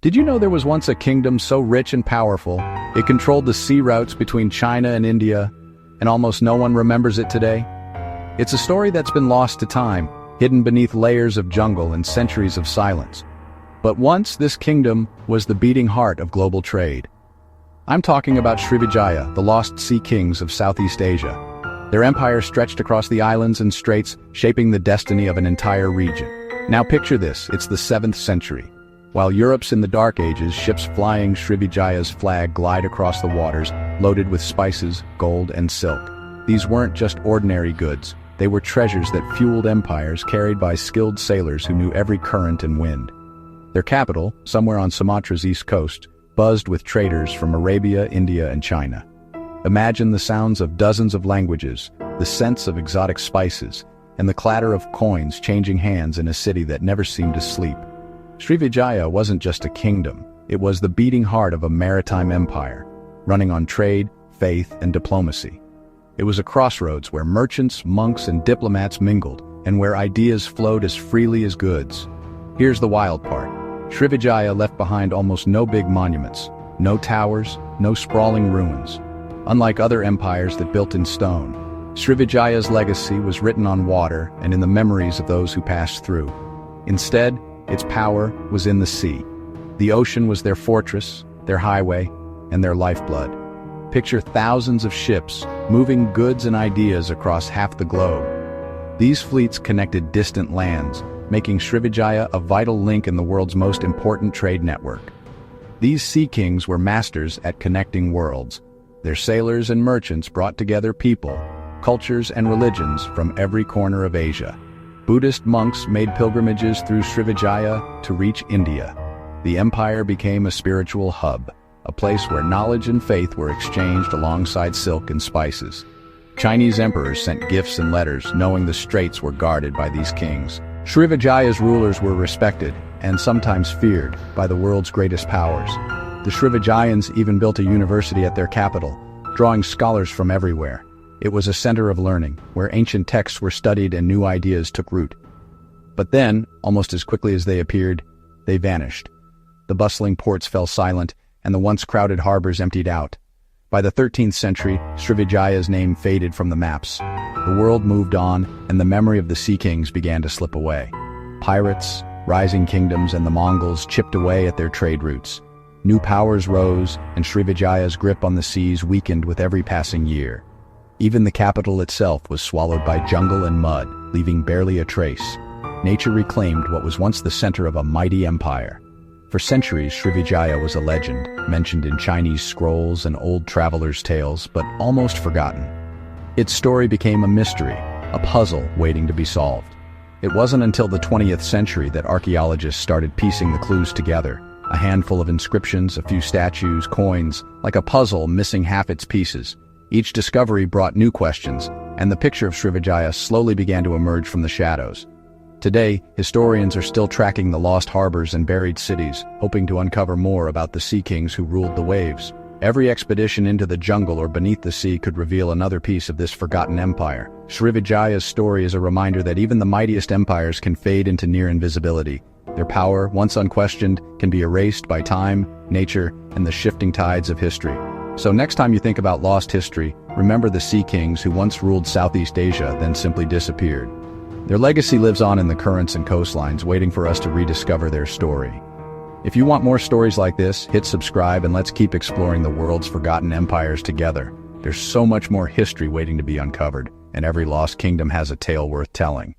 Did you know there was once a kingdom so rich and powerful, it controlled the sea routes between China and India, and almost no one remembers it today? It's a story that's been lost to time, hidden beneath layers of jungle and centuries of silence. But once this kingdom was the beating heart of global trade. I'm talking about Srivijaya, the lost sea kings of Southeast Asia. Their empire stretched across the islands and straits, shaping the destiny of an entire region. Now picture this, it's the 7th century. While Europe's in the Dark Ages, ships flying Srivijaya's flag glide across the waters, loaded with spices, gold, and silk. These weren't just ordinary goods. They were treasures that fueled empires carried by skilled sailors who knew every current and wind. Their capital, somewhere on Sumatra's east coast, buzzed with traders from Arabia, India, and China. Imagine the sounds of dozens of languages, the scents of exotic spices, and the clatter of coins changing hands in a city that never seemed to sleep. Srivijaya wasn't just a kingdom, it was the beating heart of a maritime empire, running on trade, faith, and diplomacy. It was a crossroads where merchants, monks, and diplomats mingled, and where ideas flowed as freely as goods. Here's the wild part. Srivijaya left behind almost no big monuments, no towers, no sprawling ruins. Unlike other empires that built in stone, Srivijaya's legacy was written on water and in the memories of those who passed through. Instead, its power was in the sea. The ocean was their fortress, their highway, and their lifeblood. Picture thousands of ships moving goods and ideas across half the globe. These fleets connected distant lands, making Srivijaya a vital link in the world's most important trade network. These sea kings were masters at connecting worlds. Their sailors and merchants brought together people, cultures, and religions from every corner of Asia. Buddhist monks made pilgrimages through Srivijaya to reach India. The empire became a spiritual hub, a place where knowledge and faith were exchanged alongside silk and spices. Chinese emperors sent gifts and letters, knowing the straits were guarded by these kings. Srivijaya's rulers were respected, and sometimes feared, by the world's greatest powers. The Srivijayans even built a university at their capital, drawing scholars from everywhere. It was a center of learning, where ancient texts were studied and new ideas took root. But then, almost as quickly as they appeared, they vanished. The bustling ports fell silent, and the once crowded harbors emptied out. By the 13th century, Srivijaya's name faded from the maps. The world moved on, and the memory of the sea kings began to slip away. Pirates, rising kingdoms, and the Mongols chipped away at their trade routes. New powers rose, and Srivijaya's grip on the seas weakened with every passing year. Even the capital itself was swallowed by jungle and mud, leaving barely a trace. Nature reclaimed what was once the center of a mighty empire. For centuries, Srivijaya was a legend, mentioned in Chinese scrolls and old travelers' tales, but almost forgotten. Its story became a mystery, a puzzle waiting to be solved. It wasn't until the 20th century that archaeologists started piecing the clues together. A handful of inscriptions, a few statues, coins, like a puzzle missing half its pieces. Each discovery brought new questions, and the picture of Srivijaya slowly began to emerge from the shadows. Today, historians are still tracking the lost harbors and buried cities, hoping to uncover more about the sea kings who ruled the waves. Every expedition into the jungle or beneath the sea could reveal another piece of this forgotten empire. Srivijaya's story is a reminder that even the mightiest empires can fade into near invisibility. Their power, once unquestioned, can be erased by time, nature, and the shifting tides of history. So next time you think about lost history, remember the sea kings who once ruled Southeast Asia, then simply disappeared. Their legacy lives on in the currents and coastlines, waiting for us to rediscover their story. If you want more stories like this, hit subscribe and let's keep exploring the world's forgotten empires together. There's so much more history waiting to be uncovered, and every lost kingdom has a tale worth telling.